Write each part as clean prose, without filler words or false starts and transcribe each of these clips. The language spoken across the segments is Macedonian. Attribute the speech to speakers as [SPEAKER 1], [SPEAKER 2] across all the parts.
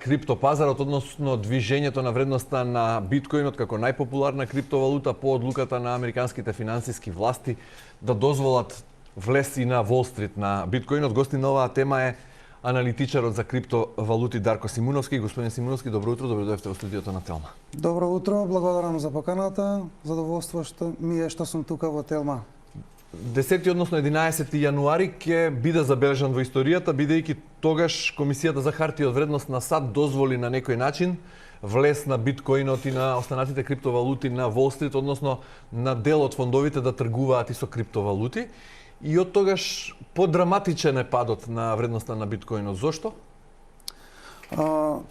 [SPEAKER 1] криптопазарот, односно движењето на вредноста на биткоинот како најпопуларна криптовалута по одлуката на американските финансиски власти да дозволат влез и на Wall Street на биткоинот. Гости на оваа тема е аналитичарот за криптовалути Дарко Симуновски. Господин Симуновски, добро утро, добро дојдовте во студиото на Телма.
[SPEAKER 2] Добро утро, благодарам за поканата. Задоволство што ми е што сум тука во Телма.
[SPEAKER 1] 10 односно 11 јануари ќе биде забележан во историјата, бидејќи тогаш Комисијата за хартија од вредност на САД дозволи на некој начин влез на биткоинот и на останатите криптовалути на Wall Street, односно на дел од фондовите да тргуваат и со криптовалути. И од тогаш подраматичен е падот на вредноста на биткоинот. Зошто?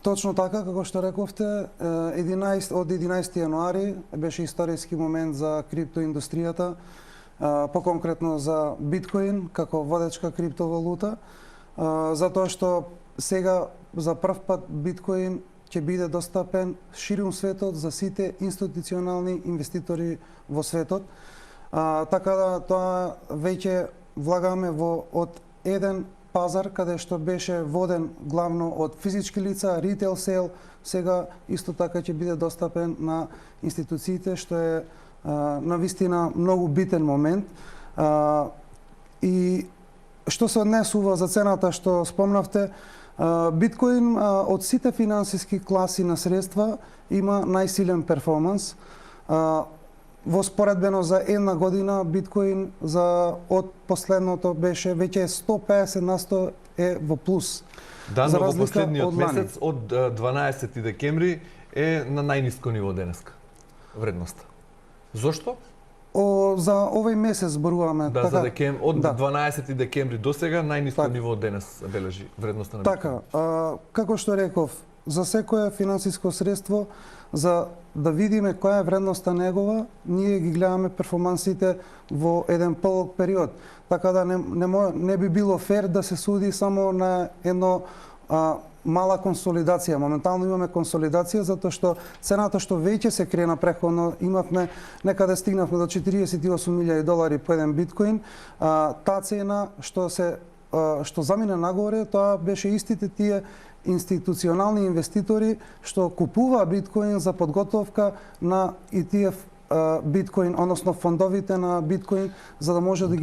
[SPEAKER 2] Точно така, како што рековте, од 11 јануари беше историски момент за криптоиндустријата, поконкретно за биткоин како водечка криптовалута, затоа што сега за прв пат биткоин ќе биде достапен ширум светот за сите институционални инвеститори во светот. Така да тоа веќе влагаме од еден пазар каде што беше воден главно од физички лица, ритейл сел, сега исто така ќе биде достапен на институциите, што е навистина многу битен момент. И што се однесува за цената што спомнавте, биткоин од сите финансиски класи на средства има најсилен перформанс. Во споредбено за една година биткоин од последното беше веќе 150% е во плюс.
[SPEAKER 1] Да, но во последниот месец од 12 декември е на најниско ниво денеска вредноста. Зошто?
[SPEAKER 2] За овој месец зборуваме.
[SPEAKER 1] Да, така, од 12 декември до сега најниско ниво денес бележи вредноста на биткоин.
[SPEAKER 2] Така, како што реков, за секое финансиско средство, за да видиме која е вредноста негова, ние ги гледаме перформансите во еден подолг период. Така да не би било фер да се суди само на едно мала консолидација. Моментално имаме консолидација затоа што цената што веќе се крена преходно, имавме некаде стигнавме до $48,000 по еден биткоин. Таа цена што замине нагоре, тоа беше истите тие институционални инвеститори што купуваа биткоин за подготовка на ETF биткоин, односно фондовите на биткоин, за да може да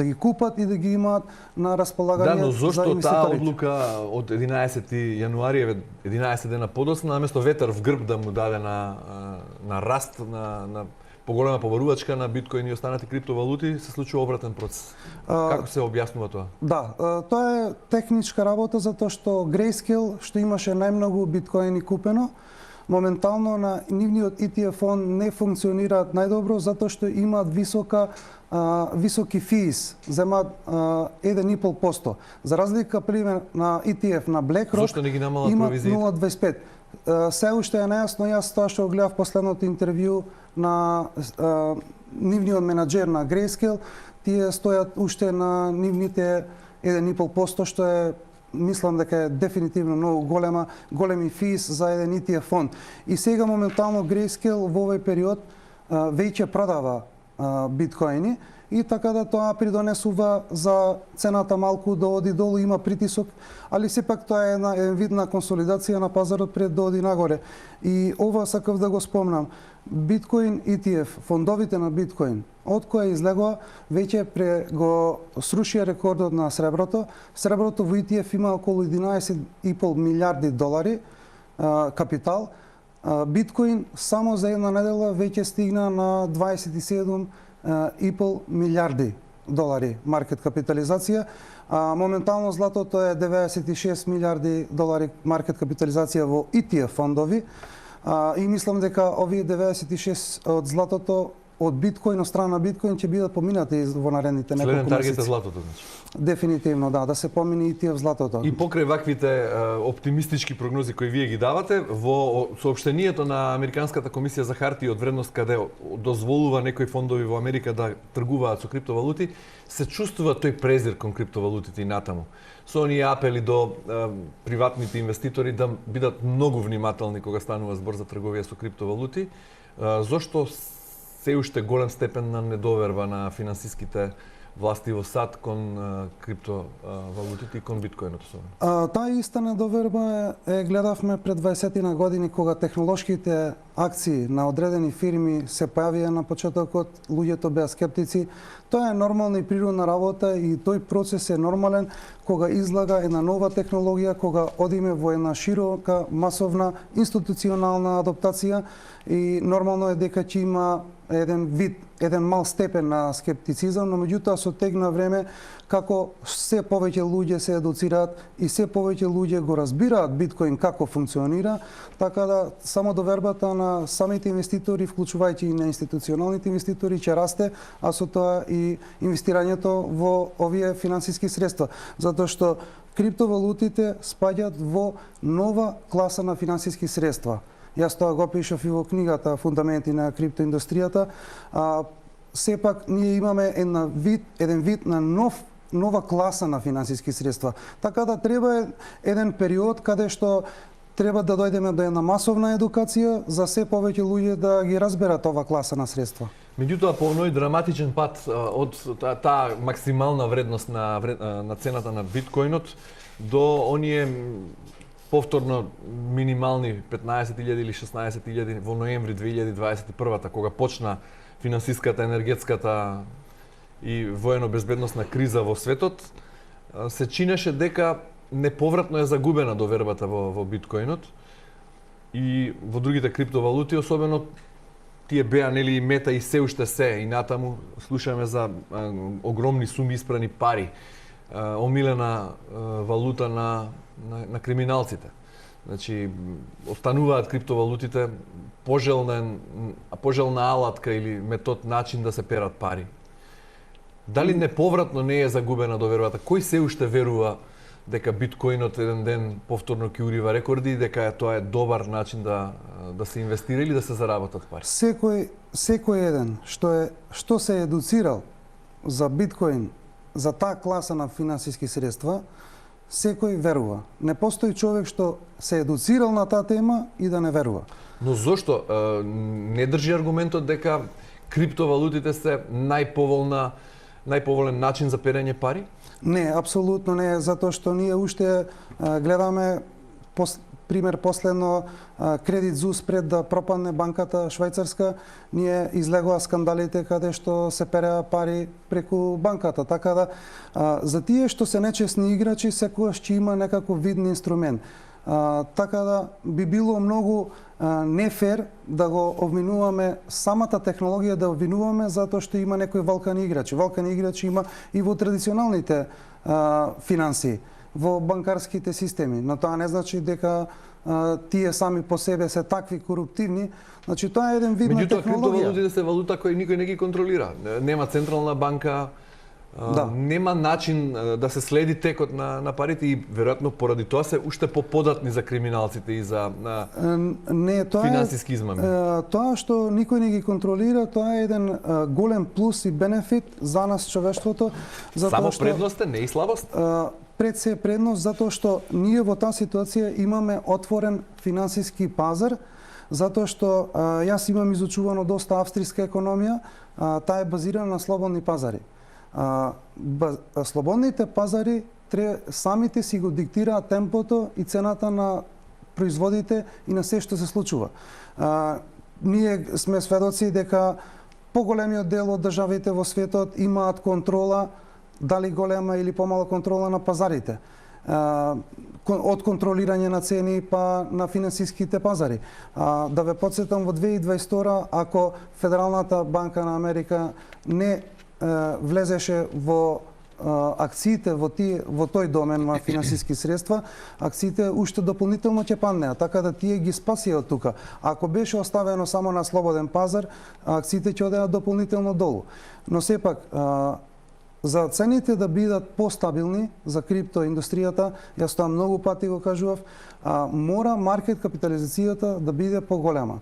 [SPEAKER 2] ги купат и да ги имаат на располагање за инвеститорите.
[SPEAKER 1] Да, но зошто таа одлука од 11 јануари, 11 дена подоцна, наместо ветер в грб да му даде на раст, на поголема побарувачка на биткоин и останати криптовалути, се случува обратен процес. Како се објаснува тоа?
[SPEAKER 2] Да, тоа е техничка работа затоа што Grayscale, што имаше најмногу биткоини купено, моментално на нивниот ETF фонд не функционираат најдобро затоа што имаат високи физ, земаат 1,5%. За разлика пример на ETF на BlackRock има 0,25%. Се уште е нејасно, јас тоа што гледав последното интервју на нивниот менаџер на Grayscale, тие стојат уште на нивните 1,5%, што е мислам дека е дефинитивно многу големи физ за еден ETF фонд. И сега моментално Grayscale во овој период веќе продава биткоини и така да тоа придонесува за цената малку да оди долу, има притисок, али сепак тоа е еден вид на консолидација на пазарот пред да оди нагоре. И ова сакав да го спомнам. Биткоин ETF, фондовите на биткоин, од која излегува, веќе го срушија рекордот на среброто. Среброто во ETF има околу $11,5 милиарди капитал. Биткоин само за една недела веќе стигна на $27,5 милиарди маркет капитализација. Моментално златото е $96 милиарди маркет капитализација во ETF фондови. И мислам дека овие 96 од златото од биткоин, од страна на биткоин ќе бидат поминати во наредните неколку месеци.
[SPEAKER 1] Следен таргет е златото, значи.
[SPEAKER 2] Дефинитивно, да се помини ETF златото.
[SPEAKER 1] И покрај ваквите оптимистички прогнози кои вие ги давате, во соопштението на Американската комисија за хартија од вредност, каде дозволува некои фондови во Америка да тргуваат со криптовалути, се чувствува тој презир кон криптовалутите и натаму. Со оние апели до приватните инвеститори да бидат многу внимателни кога станува збор за трговија со криптовалути. Зошто се уште голем степен на недоверба на финансиските власти во САД кон криптовалутите и кон биткоинот особено.
[SPEAKER 2] Таа иста недоверба гледавме пред 20 на години кога технолошките акции на одредени фирми се појавија на почетокот, луѓето беа скептици. Тоа е нормална и природна работа и тој процес е нормален кога излага една нова технологија, кога одиме во една широка, масовна, институционална адаптација и нормално е дека ќе има еден мал степен на скептицизам, но меѓутоа со тек на време како се повеќе луѓе се едуцираат и се повеќе луѓе го разбираат биткоин како функционира, така да само довербата на самите инвеститори, вклучувајќи и на институционалните инвеститори, ќе расте, а со тоа и инвестирањето во овие финансиски средства, затоа што криптовалутите спаѓаат во нова класа на финансиски средства. Јас тоа го пишав и во книгата Фундаменти на криптоиндустријата. Сепак ние имаме еден вид на нова класа на финансиски средства. Така да треба еден период каде што треба да дојдеме до една масовна едукација за се повеќе луѓе да ги разберат ова класа на средства.
[SPEAKER 1] Меѓутоа, по оној драматичен пат од таа максимална вредност на цената на биткоинот до оние повторно минимални 15.000 или 16.000 во ноември 2021 кога почна финансиската, енергетската и воено-безбедносна криза во светот, се чинеше дека неповратно е загубена довербата во биткоинот и во другите криптовалути, особено тие беа нели мета и се уште се и натаму слушаме за огромни суми испрани пари, омилена валута на криминалците. Значи, остануваат криптовалутите пожелна алатка или метод, начин да се перат пари. Дали неповратно не е загубена довербата? Кој се уште верува дека биткоинот еден ден повторно ќе урива рекорди и дека тоа е добар начин да се инвестира или да се заработат пари?
[SPEAKER 2] Секој еден што се едуцирал за биткоин, за таа класа на финансиски средства, секој верува. Не постои човек што се едуцирал на таа тема и да не верува.
[SPEAKER 1] Но зошто не држи аргументот дека криптовалутите се најповолен начин за перење пари?
[SPEAKER 2] Не, апсолутно не, затоа што ние уште гледаме пример последно Кредит Зус пред да пропадне банката швајцарска, ние излегоа скандалите каде што се переа пари преку банката, така да за тие што се нечесни играчи секогаш ќе има некаков виден инструмент. Така да би било многу нефер да го обвинуваме самата технологија, да обвинуваме затоа што има некои валкани играчи. Валкани играчи има и во традиционалните финансии, во банкарските системи, но тоа не значи дека тие сами по себе се такви коруптивни. Значи тоа е еден вид на технологија.
[SPEAKER 1] Меѓутоа, криптовалутите се валута кој никој не ги контролира. Нема централна банка, нема начин да се следи текот на парите и веројатно поради тоа се уште поподатни за криминалците и за финансиски измами.
[SPEAKER 2] Тоа што никој не ги контролира, тоа е еден голем плюс и бенефит за нас човештвото.
[SPEAKER 1] Само предност е, не и слабост?
[SPEAKER 2] Пред се предност затоа што ние во таа ситуација имаме отворен финансиски пазар, затоа што јас имам изучувано доста австријска економија, таа е базирана на слободни пазари. Слободните пазари самите си го диктираат темпото и цената на производите и на се што се случува. Ние сме сведоци дека поголемиот дел од државите во светот имаат контрола, дали голема или помала контрола на пазарите. Од контролирање на цени па на финансиските пазари. Да ве подсетам, во 2022 ако Федералната банка на Америка не влезеше во акциите во тој домен на финансиски средства, акциите уште дополнително ќе паднеа, така да тие ги спасија од тука. Ако беше оставено само на слободен пазар, акциите ќе одеа дополнително долу. Но сепак за цените да бидат постабилни за криптоиндустријата, јас тоа многу пати го кажував, мора маркет капитализацијата да биде поголема.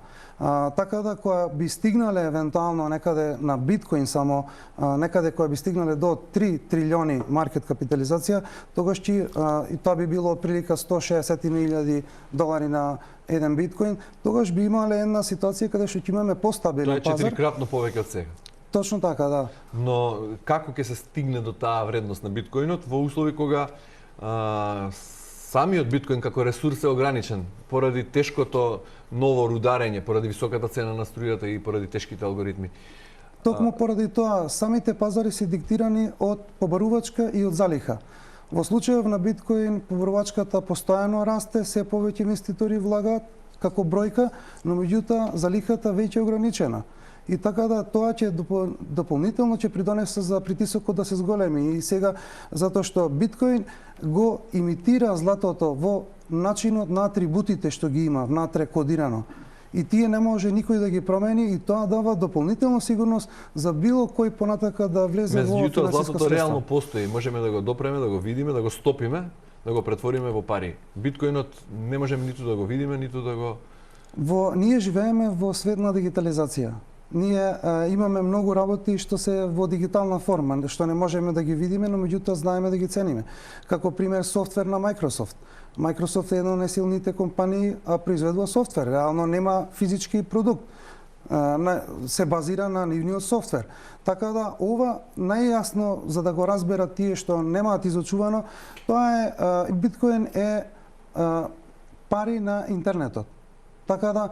[SPEAKER 2] Така да кога би стигнале евентуално некаде на биткоин само, некаде кога би стигнале до 3 трилиони маркет капитализација, тогаш и тоа би било отприлика $160,000 на еден биткоин, тогаш би имале една ситуација каде што ќе имаме постабилен
[SPEAKER 1] Тоа е
[SPEAKER 2] пазар.
[SPEAKER 1] 4-кратно повеќе од сега.
[SPEAKER 2] Точно така, да.
[SPEAKER 1] Но како ќе се стигне до таа вредност на биткоинот во услови кога самиот биткоин како ресурс е ограничен поради тешкото ново рударење, поради високата цена на струјата и поради тешките алгоритми.
[SPEAKER 2] Токму поради тоа, самите пазари се диктирани од побарувачка и од залиха. Во случајов на биткоин, побарувачката постојано расте, се повеќе инвеститори влагаат како бројка, но меѓутоа залихата веќе е ограничена. И така да тоа ќе дополнително ќе придонесе за притисокот да се зголеми. И сега, затоа што биткоин го имитира златото во начинот на атрибутите што ги има внатре кодирано. И тие не може никој да ги промени и тоа дава дополнителна сигурност за било кој понатака да влезе во
[SPEAKER 1] Меѓутоа,
[SPEAKER 2] финансиска
[SPEAKER 1] златото реално
[SPEAKER 2] средства.
[SPEAKER 1] постои. Можеме да го допреме, да го видиме, да го стопиме, да го претвориме во пари. Биткоинот не можеме ниту да го видиме, ниту да го...
[SPEAKER 2] Ние живееме во свет на дигитализација. Ние имаме многу работи што се во дигитална форма, што не можеме да ги видиме, но меѓутоа знаеме да ги цениме. Како пример софтвер на Microsoft. Microsoft е една од најсилните компании, а произведува софтвер. Реално нема физички продукт. Се базира на нивниот софтвер. Така да, ова најјасно за да го разберат тие што немаат изучувано, тоа е биткоин е пари на интернетот. Така да,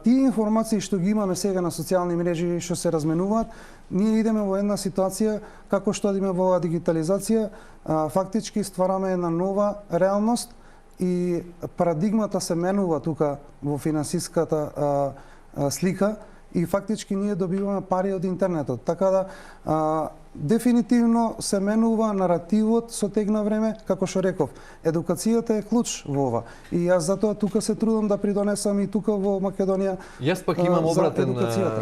[SPEAKER 2] тие информации што ги имаме сега на социјални мрежи што се разменуваат, ние идеме во една ситуација како што одиме во оваа дигитализација, фактички ствараме една нова реалност и парадигмата се менува тука во финансиската слика и фактички ние добиваме пари од интернетот. Така да, дефинитивно се менува наративот со тек на време, како што реков. Едукацијата е клуч во ова. И јас затоа тука се трудам да придонесам и тука во Македонија.
[SPEAKER 1] Јас пак имам обратен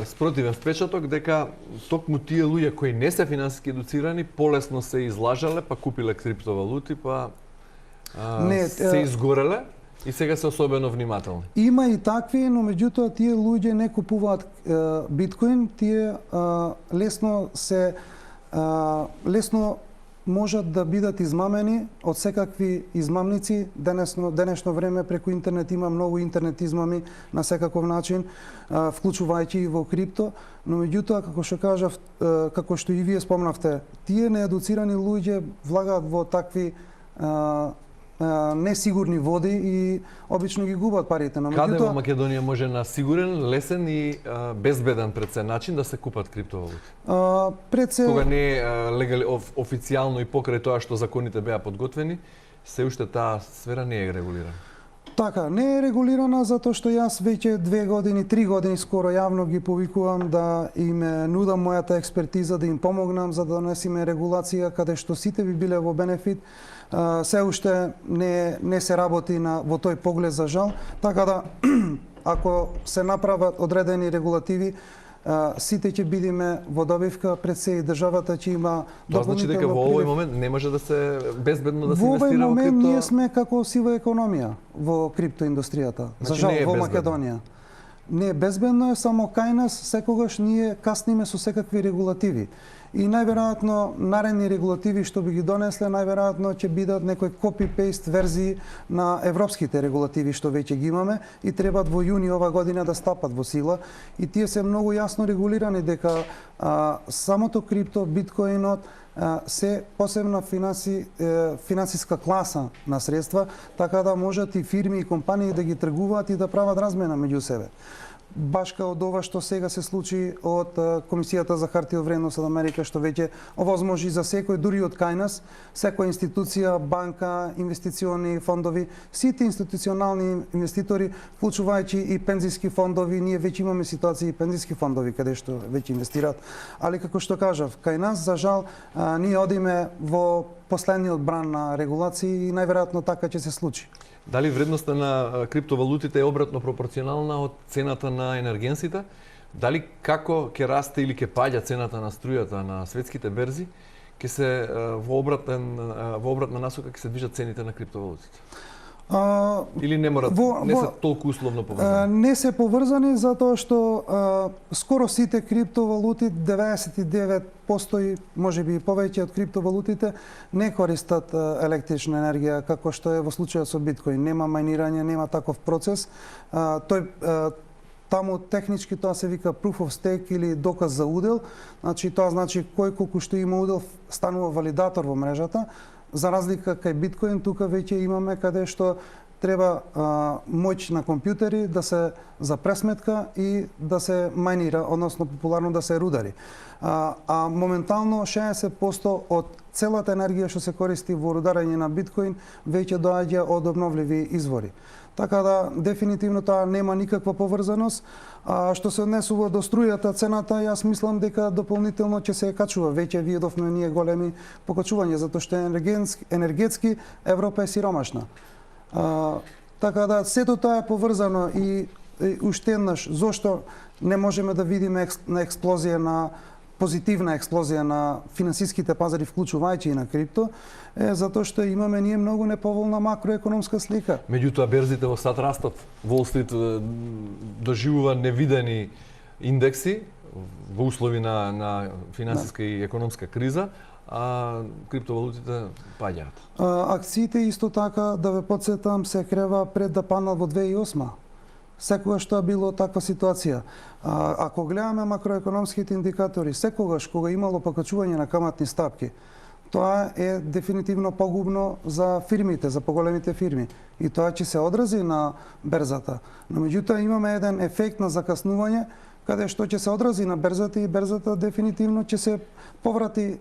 [SPEAKER 1] спротивен впечаток дека токму тие луѓе кои не се финансиски едуцирани полесно се излажале, па купиле криптовалути, па се изгореле и сега се особено внимателни.
[SPEAKER 2] Има и такви, но меѓутоа тие луѓе не купуваат биткоин, тие лесно можат да бидат измамени од секакви измамници. Денешно време преку интернет има многу интернет измами на секаков начин, вклучувајќи и во крипто, но меѓутоа како што кажав, како што и вие спомнавте, тие неедуцирани луѓе влагаат во такви несигурни води и обично ги губат парите. Но
[SPEAKER 1] Каде во Македонија може на сигурен, лесен и безбеден пред се начин да се купат криптовалути? Кога не е официјално и покрај тоа што законите беа подготвени, се уште таа сфера не е регулирана.
[SPEAKER 2] Така, не е регулирана затоа што јас веќе 2 години, 3 години скоро јавно ги повикувам да им нудам мојата експертиза, да им помогнам за да донесиме регулација каде што сите би биле во бенефит. Се уште не се работи во тој поглед за жал, така да ако се направат одредени регулативи, сите ќе бидеме во добивка, пред се и државата ќе има дополнително.
[SPEAKER 1] Тоа значи дека во овој момент не може да се безбедно да се инвестира во крипто?
[SPEAKER 2] Во овој момент ние сме како сива економија во криптоиндустријата, за жал во Македонија. Не е безбедно, само кај нас секогаш ние касниме со секакви регулативи. И најверојатно наредни регулативи што би ги донесле, најверојатно ќе бидат некои копи-пейст верзии на европските регулативи што веќе ги имаме и требаат во јуни ова година да стапат во сила. И тие се многу јасно регулирани дека самото крипто, биткоинот, се посебна финансиска класа на средства, така да можат и фирми и компании да ги тргуваат и да прават размена меѓу себе. Баш као од ова што сега се случи од Комисијата за хартија од вредност од Америка, што веќе овозможи за секој, дури од кај нас, секоја институција, банка, инвестициони фондови, сите институционални инвеститори, вклучувајќи и пензиски фондови, ние веќе имаме ситуации и пензиски фондови каде што веќе инвестираат. Али како што кажав, кај нас за жал ние одиме во последниот бран на регулации и најверојатно така ќе се случи.
[SPEAKER 1] Дали вредноста на криптовалутите е обратно пропорционална од цената на енергенсите? Дали како ќе расте или ќе паѓа цената на струјата на светските берзи, ќе се во обратна насока ќе се движат цените на криптовалутите? Или не се толку условно поврзани?
[SPEAKER 2] Не се поврзани затоа што скоро сите криптовалути, 99% и можеби и повеќе од криптовалутите не користат електрична енергија како што е во случајот со биткоин. Нема мајнирање, нема таков процес. Таму технички тоа се вика proof of stake или доказ за удел. Значи тоа значи кој колку што има удел станува валидатор во мрежата. За разлика кај биткоин тука веќе имаме каде што треба моќ на компјутери да се за пресметка и да се мајнира, односно популарно да се рудари. А моментално 60% од целата енергија што се користи во рударење на биткоин веќе доаѓа од обновливи извори. Така да, дефинитивно тоа нема никаква поврзаност. Што се однесува до струјата, цената, јас мислам дека дополнително ќе се качува. Веќе видовме ние големи покачувања, затоа што енергетски Европа е сиромашна. Така да, сето тоа е поврзано и уште еднаш, зошто не можеме да видиме позитивна експлозија на финансиските пазари, вклучувајќи и на крипто, е затоа што имаме ние многу неповолна макроекономска слика.
[SPEAKER 1] Меѓутоа берзите во САД растат. Wall Street доживува невидени индекси во услови на финансиска и економска криза, а криптовалутите паѓаат.
[SPEAKER 2] Акциите исто така, да ве потсетам, се крева пред да паднат во 2008. Секогаш тоа било таква ситуација. Ако гледаме макроекономските индикатори, секогаш кога имало покачување на каматни стапки, тоа е дефинитивно погубно за фирмите, за поголемите фирми. И тоа ќе се одрази на берзата. Но меѓутоа имаме еден ефект на закаснување, каде што ќе се одрази на берзата и берзата дефинитивно ќе се поврати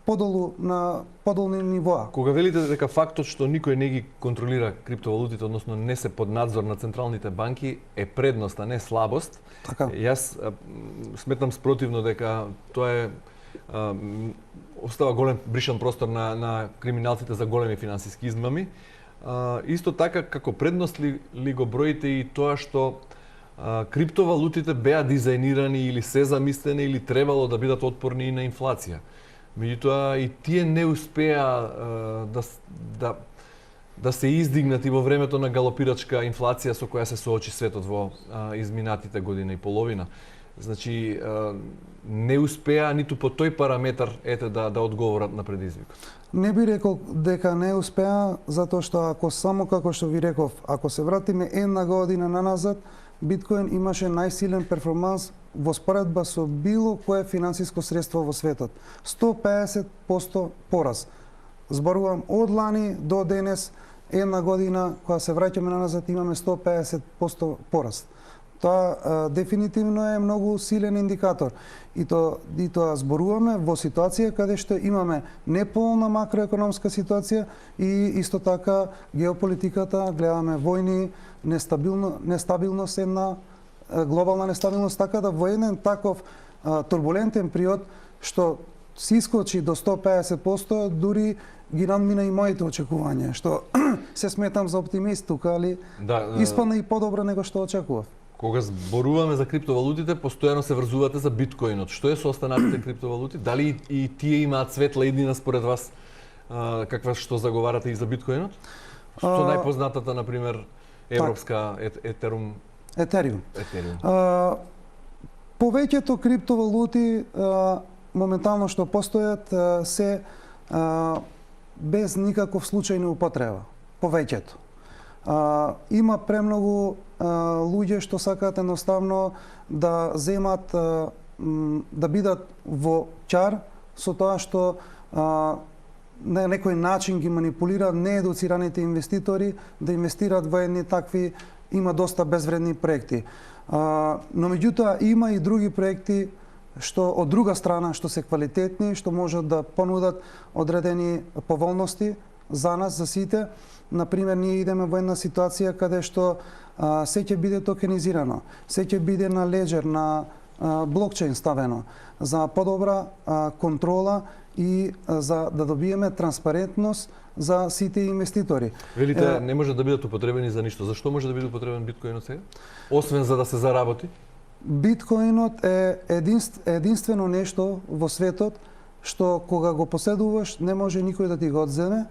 [SPEAKER 2] подолу на подолни нивоа.
[SPEAKER 1] Кога велите дека фактот што никој не ги контролира криптовалутите, односно не се под надзор на централните банки, е предност, а не слабост,
[SPEAKER 2] така.
[SPEAKER 1] Јас сметам спротивно дека тоа е остава голем бришан простор на криминалците за големи финансиски измами. Исто така, како предност ли го броите и тоа што криптовалутите беа дизајнирани или се замислени или требало да бидат отпорни и на инфлација. Меѓутоа и тие не успеа да се издигнати во времето на галопирачка инфлација со која се соочи светот во изминатите година и половина. Значи не успеа ниту по тој параметар да одговорат на предизвикот.
[SPEAKER 2] Не би рекол дека не успеа, затоа што ако само како што ви реков, ако се вратиме една година наназад, биткоин имаше најсилен перформанс во споредба со било кое финансиско средство во светот. 150% пораз. Зборувам од лани до денес, една година, кога се враќаме наназад, имаме 150% пораст. Тоа дефинитивно е многу силен индикатор. И тоа зборуваме во ситуација каде што имаме неполна макроекономска ситуација и исто така геополитиката, гледаме војни, нестабилност, една глобална нестабилност, така да во еден таков турбулентен период што се искочи до 150%, дури ги надмина и моите очекувања, што се сметам за оптимист тука, али испадна и подобро него што очекував.
[SPEAKER 1] Кога зборуваме за криптовалутите, постојано се врзувате за биткоинот. Што е со останатите криптовалути? Дали и тие имаат светла иднина според вас, каква што заговарате и за биткоинот? Што најпознатата, например, европска Етериум.
[SPEAKER 2] Повеќето криптовалути моментално што постојат се без никаков случај на употреба. Повеќето. Има премногу луѓе што сакаат едноставно да земат, да бидат во чар со тоа што на некој начин ги манипулираат неедуцираните инвеститори да инвестираат во едни такви, има доста безвредни проекти. Но меѓутоа има и други проекти што од друга страна што се квалитетни, што можат да понудат одредени поволности за нас, за сите. Например, ние идеме во една ситуација каде што се ќе биде токенизирано, се ќе биде на леџер, на блокчейн ставено, за подобра контрола и за да добиеме транспарентност за сите инвеститори.
[SPEAKER 1] Велите, не може да бидат употребени за ништо. Зашто може да биде употребен биткоинот сега? Освен за да се заработи?
[SPEAKER 2] Биткоинот е единствено нешто во светот што кога го поседуваш не може никој да ти го одземе.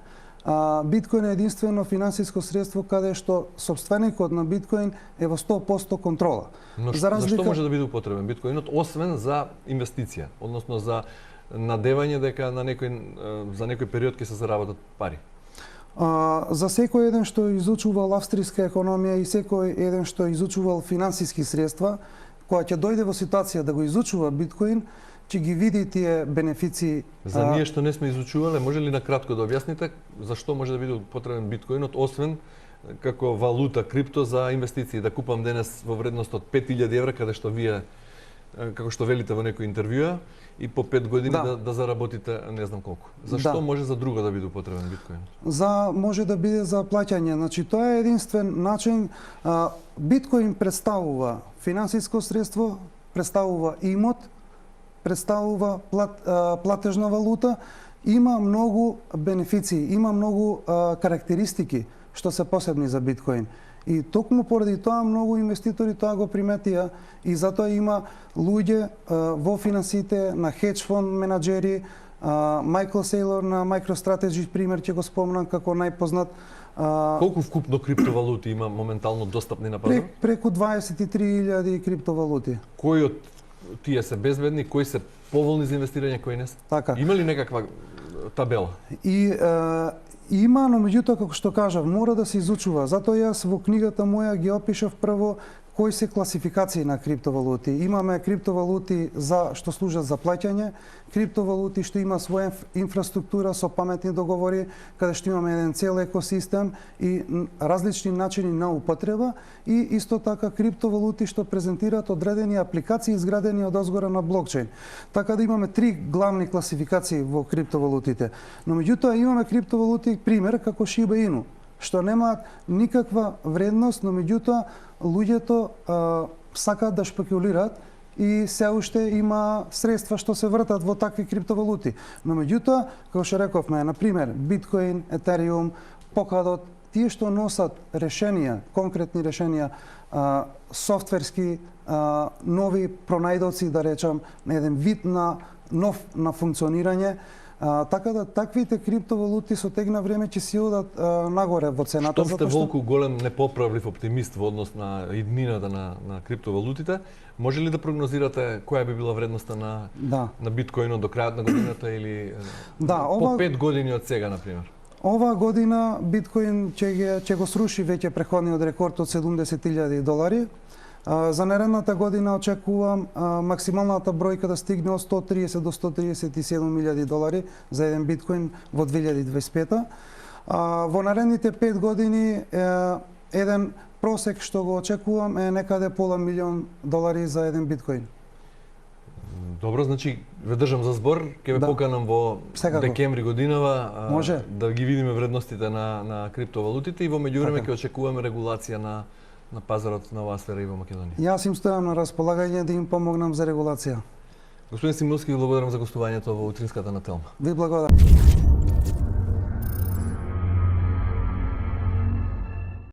[SPEAKER 2] Биткоин е единствено финансиско средство каде што сопственикот на биткоин е во 100% контрола.
[SPEAKER 1] Но зашто може да биде употребен биткоинот освен за инвестиција, односно за надевање дека на за некој период ќе се заработат пари?
[SPEAKER 2] За секој еден што изучувал австријска економија и секој еден што изучувал финансиски средства, кога ќе дојде во ситуација да го изучува биткоин, ќе ги види тие бенефиции.
[SPEAKER 1] За ние што не сме изучувале, може ли накратко да објасните зашто може да биде употребен биткоинот освен како валута крипто за инвестиции, да купам денес во вредност од 5000 евра, каде што вие како што велите во некој интервјуа и по 5 години да заработите не знам колку. Зашто може за друго да биде употребен биткоинот?
[SPEAKER 2] Може да биде за плаќање. Значи тоа е единствен начин. Биткоин представува финансиско средство, представува имот, представува платежна валута, има многу бенефиции, има многу карактеристики што се посебни за биткоин. И токму поради тоа многу инвеститори тоа го приметија и затоа има луѓе во финансите на хедж фонд менаџери, Майкл Сейлор на MicroStrategy пример ќе го спомнам како најпознат.
[SPEAKER 1] Колку вкупно криптовалути има моментално достапни на пазар?
[SPEAKER 2] Преку 23.000 криптовалути.
[SPEAKER 1] Кои од тие се безбедни, кои се поволни за инвестирање, кои не се?
[SPEAKER 2] Така.
[SPEAKER 1] Има ли некаква табела?
[SPEAKER 2] Има, но меѓутоа, како што кажав, мора да се изучува. Затоа јас во книгата моја ги опишав прво кои се класификации на криптовалути. Имаме криптовалути што служат за плаќање, криптовалути што има своја инфраструктура со паметни договори, каде што имаме еден цел екосистем и различни начини на употреба и исто така криптовалути што презентираат одредени апликации изградени од озгора на блокчейн. Така да имаме 3 главни класификации во криптовалутите. Но меѓутоа имаме криптовалути пример како Shiba Inu, што немаат никаква вредност, но меѓутоа луѓето сакаат да шпекулираат и се уште има средства што се вртат во такви криптовалути. Но меѓутоа, како што рековме, на пример, биткоин, етериум, покадот, тие што носат решенија, конкретни решенија, софтверски, нови пронајдоци, да речам, на еден вид на функционирање, така да таквите криптовалути со тек на време ќе си одат нагоре во цената.
[SPEAKER 1] Штом сте волку голем непоправлив оптимист во однос на иднината на криптовалутите, може ли да прогнозирате која би била вредноста на биткоинот до крајот на годината или по 5 години од сега, например?
[SPEAKER 2] Ова година биткоин ќе го сруши веќе преходниот рекорд од $70,000. За наредната година очекувам максималната бројка да стигне од 130 до $137,000 за еден биткоин во 2025. Во наредните 5 години еден просек што го очекувам е некаде $500,000 за еден биткоин.
[SPEAKER 1] Добро, значи ве држам за збор, ќе ве поканам во декември годинава да ги видиме вредностите на криптовалутите и во меѓувреме ќе очекуваме регулација на пазарот на оваа сфера и во Македонија.
[SPEAKER 2] Јас им стојам на располагање да им помогнам за регулација.
[SPEAKER 1] Господин Симилски, ви благодарам за гостувањето во утринската на Телма.
[SPEAKER 2] Ви благодарам.